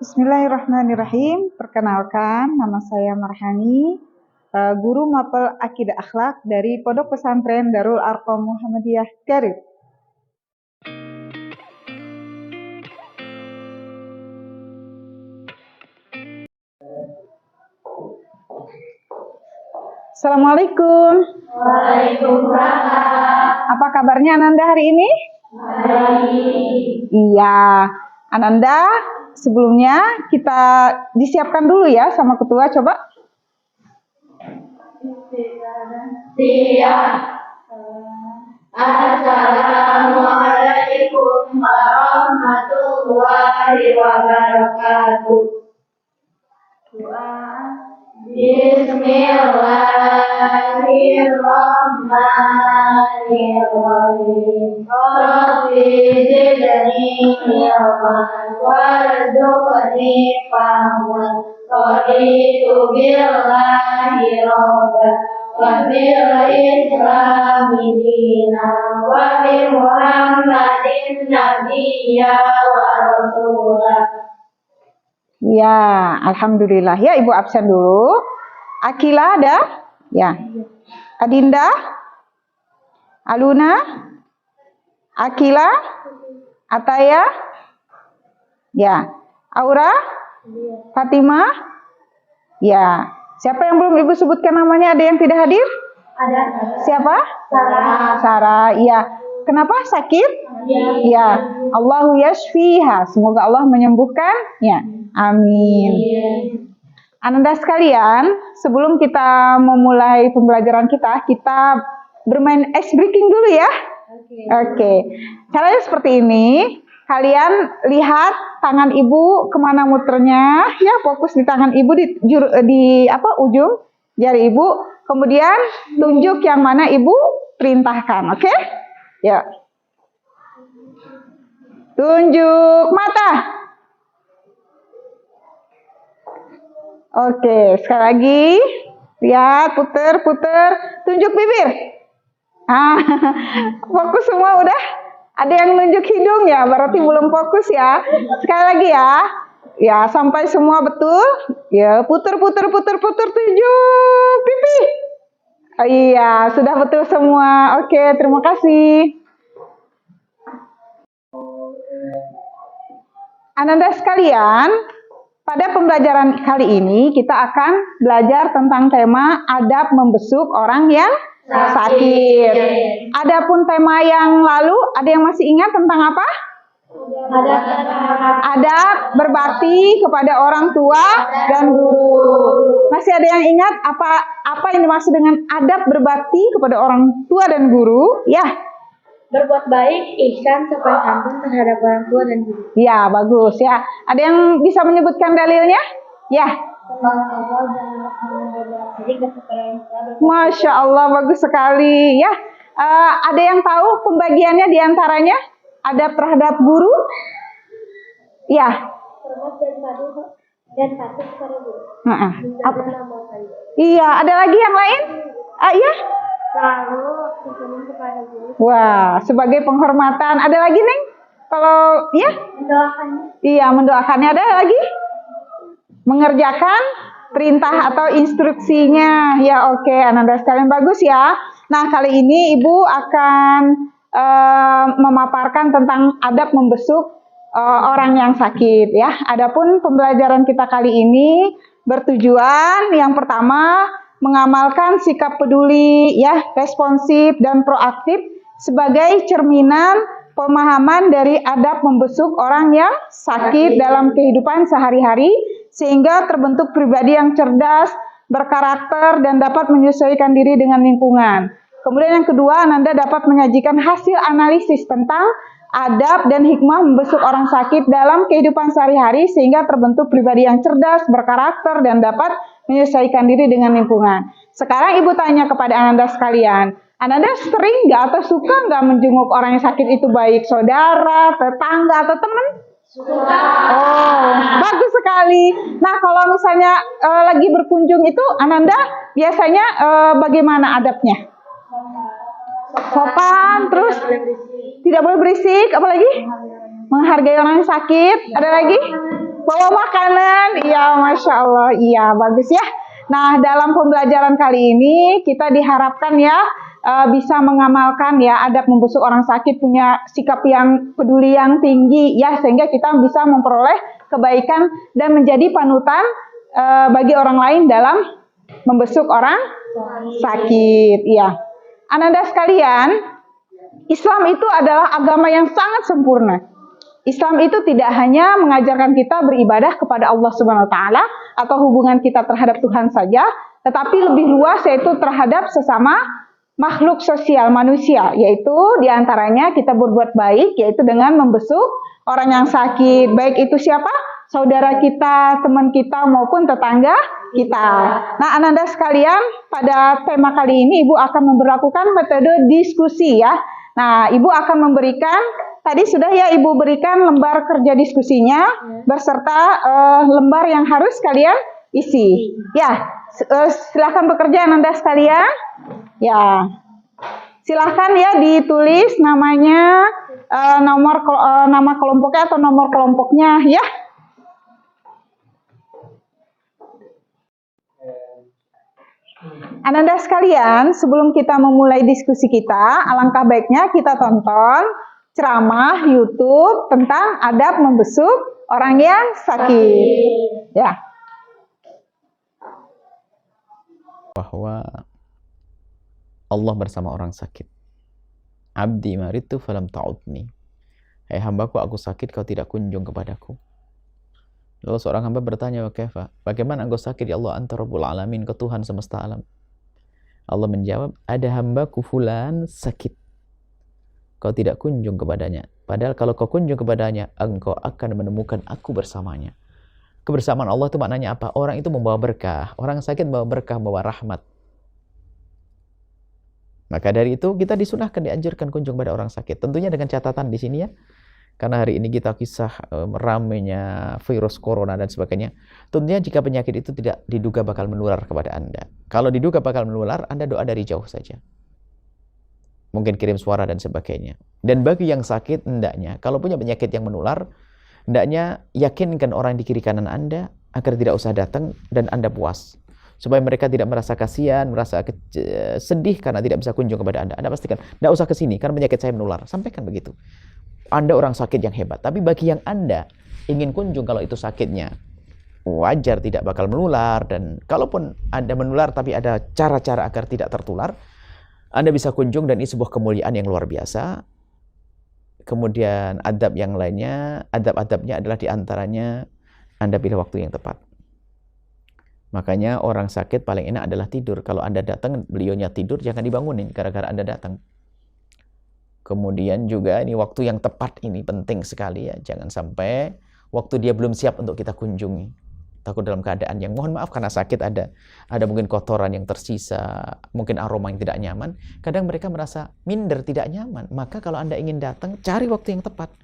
Bismillahirrahmanirrahim. Perkenalkan, nama saya Marhani, guru mapel Akidah Akhlak dari Pondok Pesantren Darul Arqam Muhammadiyah Garut. Assalamualaikum. Waalaikumsalam. Apa kabarnya Ananda hari ini? Baik. Iya, Ananda, sebelumnya kita disiapkan dulu ya sama ketua, coba. Siap. Assalamualaikum warahmatullahi wabarakatuh. Bismillahirrahmanirrahim. Rabbi zidni ilman warzuqni fahman. Raditu billahi rabban wa bil islami dinan wa bi Muhammadin nabiyya wa rasulah. Ya, alhamdulillah. Ya, Ibu absen dulu. Akila ada? Ya. Adinda? Aluna? Akila? Ataya? Ya. Aura? Fatima? Ya. Siapa yang belum Ibu sebutkan namanya? Ada yang tidak hadir? Ada. Siapa? Sarah. Sarah. Ya. Kenapa sakit? Ya. Allahu yashfiha. Semoga Allah menyembuhkannya. Amin. Ananda sekalian, sebelum kita memulai pembelajaran kita bermain ice breaking dulu ya. Oke. Caranya seperti ini. Kalian lihat tangan ibu kemana muternya, ya fokus di tangan ibu di ujung jari ibu. Kemudian tunjuk yang mana ibu perintahkan, oke? Ya. Tunjuk mata. Oke, sekali lagi. Lihat, puter. Tunjuk bibir. Fokus semua udah? Ada yang nunjuk hidung ya, berarti belum fokus ya. Sekali lagi ya. Ya, sampai semua betul. Ya, puter. Tunjuk pipi. Oh, iya, sudah betul semua. Oke, terima kasih. Ananda sekalian, pada pembelajaran kali ini kita akan belajar tentang tema adab membesuk orang yang sakit. Adapun tema yang lalu, ada yang masih ingat tentang apa? Adab berbakti kepada orang tua dan guru. Masih ada yang ingat apa yang dimaksud dengan adab berbakti kepada orang tua dan guru? Ya. Berbuat baik, ihsan, sopan santun terhadap orang tua dan guru. Ya, bagus ya. Ada yang bisa menyebutkan dalilnya? Ya. Masya Allah, bagus sekali ya. Ada yang tahu pembagiannya diantaranya? Adab terhadap guru? Ya. Dan patuh kepada guru. Iya, ada lagi yang lain? Iya. Lalu berkenan kepada guru. Wah, sebagai penghormatan. Ada lagi, Neng? Kalau ya? Mendoakannya. Iya, mendoakannya. Ada lagi? Mengerjakan perintah atau instruksinya. Ya, oke. Ananda sekalian, bagus ya. Nah, kali ini Ibu akan memaparkan tentang adab membesuk orang yang sakit ya. Adapun pembelajaran kita kali ini bertujuan yang pertama mengamalkan sikap peduli, ya, responsif dan proaktif sebagai cerminan pemahaman dari adab membesuk orang yang sakit dalam kehidupan sehari-hari sehingga terbentuk pribadi yang cerdas, berkarakter dan dapat menyesuaikan diri dengan lingkungan. Kemudian yang kedua, Ananda dapat menyajikan hasil analisis tentang adab dan hikmah membesuk orang sakit dalam kehidupan sehari-hari sehingga terbentuk pribadi yang cerdas, berkarakter, dan dapat menyesuaikan diri dengan lingkungan. Sekarang Ibu tanya kepada Ananda sekalian, Ananda sering nggak atau suka nggak menjenguk orang yang sakit itu, baik saudara, tetangga, atau teman? Suka. Oh, bagus sekali. Nah, kalau misalnya lagi berkunjung itu, Ananda biasanya bagaimana adabnya? Sopan, terus tidak boleh berisik, apalagi menghargai orang yang sakit. Ada lagi? Bawa makanan, iya, Masya Allah, iya, bagus ya. Nah, dalam pembelajaran kali ini kita diharapkan ya bisa mengamalkan ya adab membesuk orang sakit, punya sikap yang peduli yang tinggi ya, sehingga kita bisa memperoleh kebaikan dan menjadi panutan bagi orang lain dalam membesuk orang sakit. Ya, Ananda sekalian, Islam itu adalah agama yang sangat sempurna. Islam itu tidak hanya mengajarkan kita beribadah kepada Allah Subhanahu wa taala atau hubungan kita terhadap Tuhan saja, tetapi lebih luas yaitu terhadap sesama makhluk sosial manusia, yaitu diantaranya kita berbuat baik yaitu dengan membesuk orang yang sakit, baik itu siapa? Saudara kita, teman kita maupun tetangga kita. Nah, Ananda sekalian, pada tema kali ini Ibu akan memberlakukan metode diskusi ya. Nah, Ibu akan memberikan, tadi sudah ya Ibu berikan lembar kerja diskusinya berserta lembar yang harus kalian isi. Ya, silahkan bekerja Ananda sekalian. Ya, silahkan ya ditulis namanya, nama kelompoknya atau nomor kelompoknya ya. Ananda sekalian, sebelum kita memulai diskusi kita, alangkah baiknya kita tonton ceramah YouTube tentang adab membesuk orang yang sakit. Ya. Bahwa Allah bersama orang sakit. Abdi maritu falam ta'udni. Hai hambaku, aku sakit, kau tidak kunjung kepadaku. Lalu seorang hamba bertanya, wa kaifa? Bagaimana engkau sakit ya Allah, anta rabbul alamin, kau Tuhan semesta alam. Allah menjawab, ada hambaku fulan sakit, kau tidak kunjung kepadanya. Padahal kalau kau kunjung kepadanya, engkau akan menemukan aku bersamanya. Kebersamaan Allah itu maknanya apa? Orang itu membawa berkah. Orang sakit membawa berkah, membawa rahmat. Maka dari itu kita disunahkan, dianjurkan kunjung pada orang sakit. Tentunya dengan catatan di sini ya. Karena hari ini kita kisah ramainya virus corona dan sebagainya. Tentunya jika penyakit itu tidak diduga bakal menular kepada Anda. Kalau diduga bakal menular, Anda doa dari jauh saja. Mungkin kirim suara dan sebagainya. Dan bagi yang sakit, hendaknya kalau punya penyakit yang menular, hendaknya yakinkan orang di kiri kanan Anda agar tidak usah datang dan Anda puas. Supaya mereka tidak merasa kasihan, merasa sedih karena tidak bisa kunjung kepada Anda. Anda pastikan, tidak usah ke sini karena penyakit saya menular. Sampaikan begitu. Anda orang sakit yang hebat. Tapi bagi yang Anda ingin kunjung kalau itu sakitnya wajar, tidak bakal menular. Dan kalaupun Anda menular tapi ada cara-cara agar tidak tertular, Anda bisa kunjung dan ini sebuah kemuliaan yang luar biasa. Kemudian adab yang lainnya, adab-adabnya adalah diantaranya Anda pilih waktu yang tepat. Makanya orang sakit paling enak adalah tidur. Kalau Anda datang, beliaunya tidur, jangan dibangunin gara-gara Anda datang. Kemudian juga ini waktu yang tepat ini penting sekali ya. Jangan sampai waktu dia belum siap untuk kita kunjungi. Takut dalam keadaan yang mohon maaf karena sakit ada mungkin kotoran yang tersisa, mungkin aroma yang tidak nyaman. Kadang mereka merasa minder, tidak nyaman. Maka kalau Anda ingin datang, cari waktu yang tepat.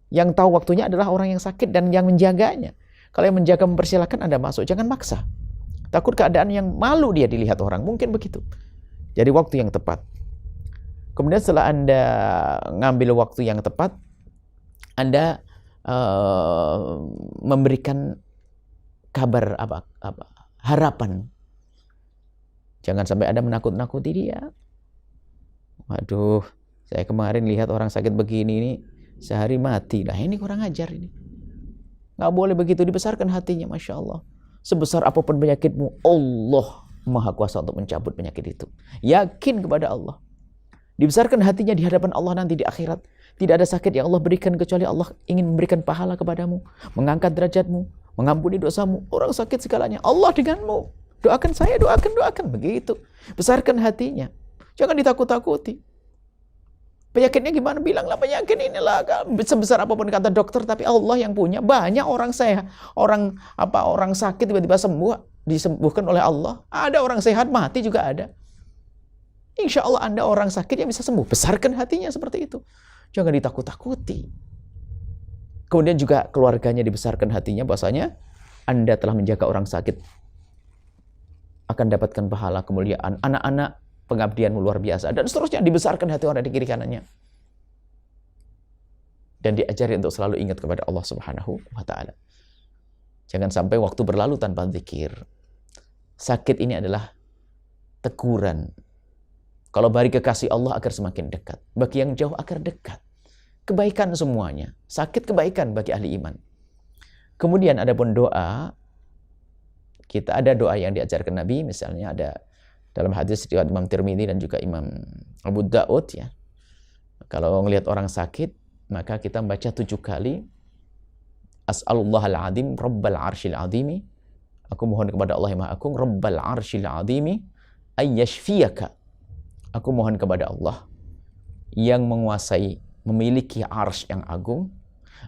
Yang tahu waktunya adalah orang yang sakit dan yang menjaganya. Kalau yang menjaga mempersilahkan Anda masuk, jangan maksa. Takut keadaan yang malu dia dilihat orang, mungkin begitu. Jadi waktu yang tepat. Kemudian setelah Anda ngambil waktu yang tepat, Anda memberikan kabar harapan. Jangan sampai Anda menakut-nakuti dia. Waduh, saya kemarin lihat orang sakit begini ini sehari mati. Nah ini kurang ajar ini. Nggak boleh begitu, dibesarkan hatinya, Masya Allah. Sebesar apapun penyakitmu, Allah Maha Kuasa untuk mencabut penyakit itu. Yakin kepada Allah. Dibesarkan hatinya di hadapan Allah nanti di akhirat. Tidak ada sakit yang Allah berikan kecuali Allah ingin memberikan pahala kepadamu, mengangkat derajatmu, mengampuni dosamu. Orang sakit segalanya, Allah denganmu. Doakan saya, doakan. Begitu. Besarkan hatinya. Jangan ditakut-takuti. Penyakitnya gimana? Bilanglah penyakit inilah. Sebesar apapun kata dokter, tapi Allah yang punya. Banyak orang sehat, orang sakit tiba-tiba sembuh, disembuhkan oleh Allah. Ada orang sehat mati juga ada. Insya Allah Anda orang sakit yang bisa sembuh. Besarkan hatinya seperti itu. Jangan ditakut-takuti. Kemudian juga keluarganya dibesarkan hatinya. Bahwasanya Anda telah menjaga orang sakit. Akan dapatkan pahala, kemuliaan. Anak-anak pengabdianmu luar biasa. Dan seterusnya dibesarkan hati orang di kiri kanannya. Dan diajari untuk selalu ingat kepada Allah Subhanahu wa Ta'ala. Jangan sampai waktu berlalu tanpa zikir. Sakit ini adalah teguran. Kalau bagi kekasih Allah agar semakin dekat. Bagi yang jauh agar dekat. Kebaikan semuanya. Sakit kebaikan bagi ahli iman. Kemudian ada pun doa. Kita ada doa yang diajarkan Nabi. Misalnya ada dalam hadis riwayat Imam Tirmidzi dan juga Imam Abu Daud ya. Kalau melihat orang sakit, maka kita membaca 7 kali. As'alullahal azim rabbal arsyil azimi. Aku mohon kepada Allah yang Maha Agung, rabbal arsyil azimi ayyashfiyaka. Aku mohon kepada Allah yang menguasai, memiliki arsy yang agung.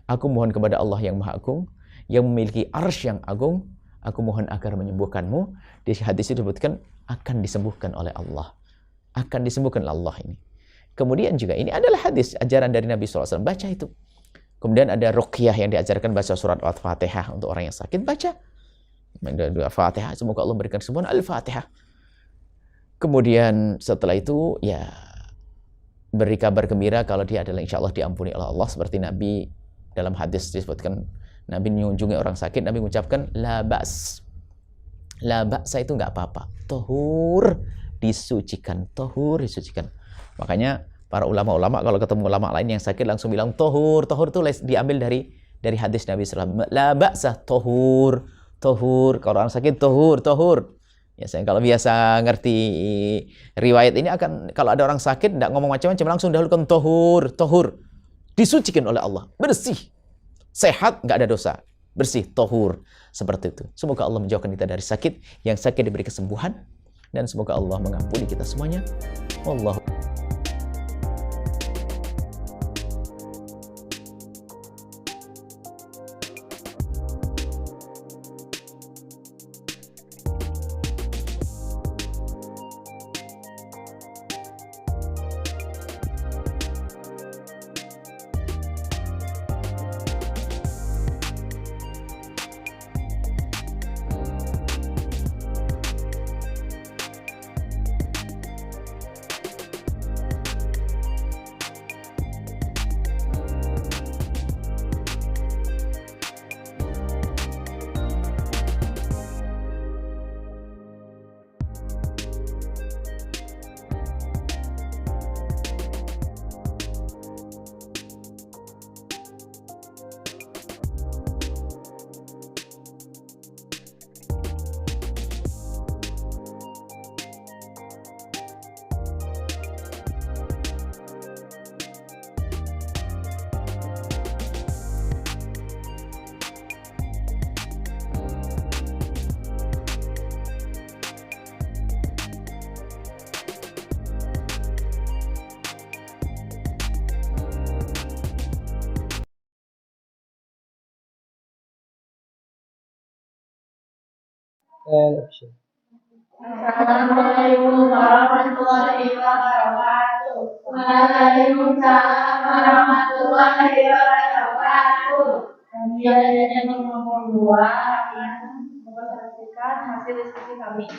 Aku mohon kepada Allah yang Maha Agung yang memiliki arsy yang agung. Aku mohon agar menyembuhkanmu. Di hadis itu disebutkan akan disembuhkan oleh Allah. Akan disembuhkan oleh Allah ini. Kemudian juga ini adalah hadis ajaran dari Nabi SAW. Baca itu. Kemudian ada ruqyah yang diajarkan baca surat Al-Fatihah untuk orang yang sakit. Baca. Al-Fatihah. Semoga Allah memberikan kesembuhan. Al-Fatihah. Kemudian setelah itu ya beri kabar gembira kalau dia adalah insya Allah diampuni oleh Allah. Seperti Nabi dalam hadis disebutkan. Nabi mengunjungi orang sakit. Nabi mengucapkan la ba's. La ba'sa itu nggak apa-apa. Tohur disucikan. Tohur disucikan. Makanya para ulama-ulama kalau ketemu ulama lain yang sakit langsung bilang tohur. Tohur itu diambil dari hadis Nabi SAW. La ba'sa tohur. Tohur. Kalau orang sakit tohur. Tohur. Ya, saya kalau biasa ngerti riwayat ini akan kalau ada orang sakit tidak ngomong macam-macam langsung dahulukan tohur. Tohur. Disucikan oleh Allah. Bersih. Sehat. Nggak ada dosa. Bersih. Tohur. Seperti itu. Semoga Allah menjauhkan kita dari sakit. Yang sakit diberi kesembuhan. Dan semoga Allah mengampuni kita semuanya. Wallahu Assalamualaikum warahmatullahi wabarakatuh. Waalaikumsalam warahmatullahi wabarakatuh. Kami dari nomor 2 akan mempresentasikan hasil diskusi kami.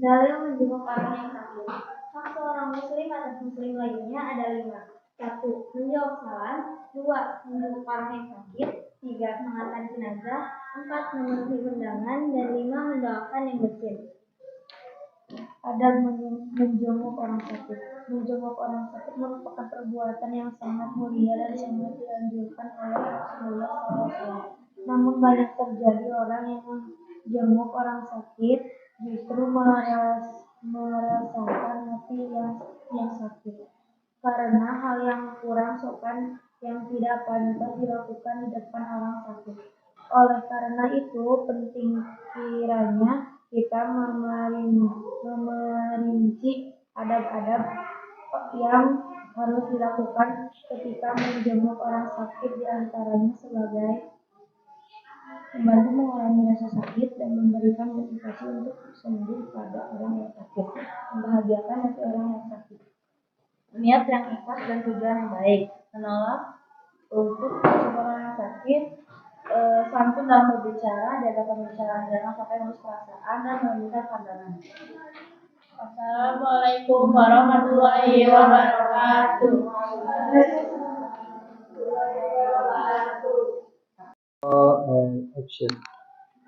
Dalil menjenguk orang yang sakit. Hak seorang muslim atas muslim lainnya ada 5. 1. Menjawab salam. 2. Menjenguk orang yang sakit. 3. Mengangkat jenazah. 4. Memenuhi undangan. Dan 5. Mendoakan yang miskin. Adab menjenguk orang sakit. Menjenguk orang sakit merupakan perbuatan yang sangat mulia dan sangat dianjurkan oleh Rasulullah SAW. Namun banyak terjadi orang yang menjenguk orang sakit justru merasakan hati yang sakit karena hal yang kurang sopan yang tidak pantas dilakukan di depan orang sakit. Oleh karena itu penting kiranya kita memerinci adab-adab yang harus dilakukan ketika menjenguk orang sakit, diantaranya sebagai membantu mengurangi rasa sakit dan memberikan motivasi untuk sembuh pada orang yang sakit, membahagiakan hati orang yang sakit, niat yang ikhlas dan tujuan yang baik, menolak untuk orang yang sakit, santun dalam berbicara, jaga pembicaraan jangan sampai merusak perasaan dan memberikan pandangan. Assalamualaikum warahmatullahi wabarakatuh.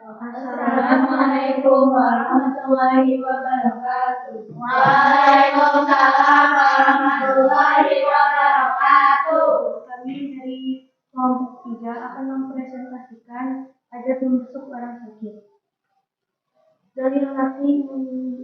Assalamualaikum warahmatullahi wabarakatuh. Waalaikumsalam warahmatullahi wabarakatuh. Kami dari kelompok 3 akan mempresentasikan adab membesuk orang sakit. Dari hati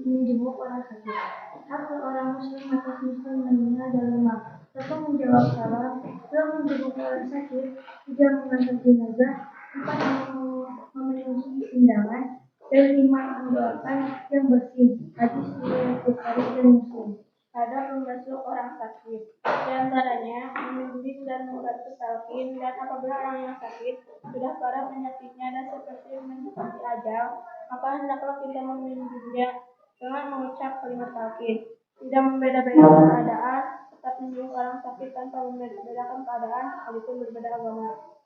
menjenguk orang sakit. Hak seorang muslim atas muslim meninggal dan lemah. Satu menjawab salam, dua menjenguk orang sakit, tiga mengantar jenazah, 4 memenuhi undangan, dan 5 mendoakan yang bersih. Hadis riwayat Bukhari dan Muslim. Adab membasuh orang sakit. Di antaranya membimbing dan membantu talqin, dan apabila orang yang sakit sudah parah penyakitnya dan seperti mendekati ajal, maka hendaklah kita membimbingnya dengan mengucap kalimat talqin. Tidak membeda-bedakan keadaan, tetap menjenguk orang sakit tanpa membeda-bedakan keadaan, sekalipun berbeda agama.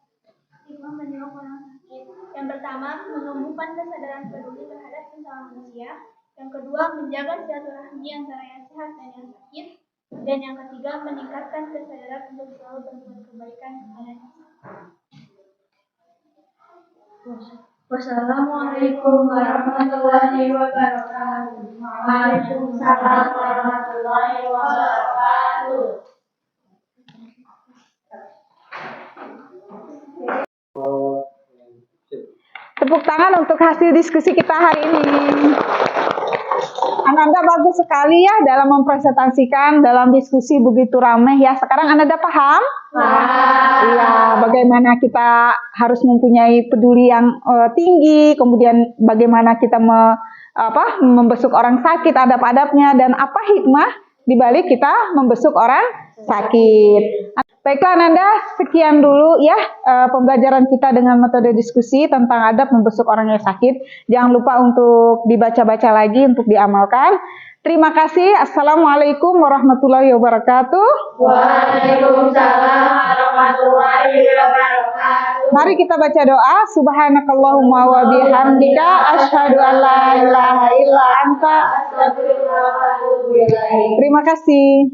Hikmah menjenguk orang sakit. Yang pertama, menumbuhkan kesadaran peduli terhadap sesama manusia. Yang kedua, menjaga silaturahmi antara yang sehat dan yang sakit. Dan yang ketiga, meningkatkan kesadaran untuk selalu berbuat kebaikan kepadanya. Wassalamualaikum warahmatullahi wabarakatuh. Waalaikumsalam warahmatullahi wabarakatuh. Tepuk tangan untuk hasil diskusi kita hari ini. Ananda bagus sekali ya dalam mempresentasikan dalam diskusi begitu ramai ya. Sekarang Ananda paham? Iya, bagaimana kita harus mempunyai peduli yang tinggi, kemudian bagaimana kita membesuk orang sakit, adab-adabnya, dan apa hikmah dibalik kita membesuk orang sakit. Baiklah Ananda, sekian dulu ya pembelajaran kita dengan metode diskusi tentang adab membesuk orang yang sakit. Jangan lupa untuk dibaca-baca lagi untuk diamalkan. Terima kasih. Assalamualaikum warahmatullahi wabarakatuh. Waalaikumsalam warahmatullahi wabarakatuh. Mari kita baca doa. Subhanakallahumma wa bihamdika asyhadu an la ilaha illa anta. Astagfirullahaladzim. Terima kasih.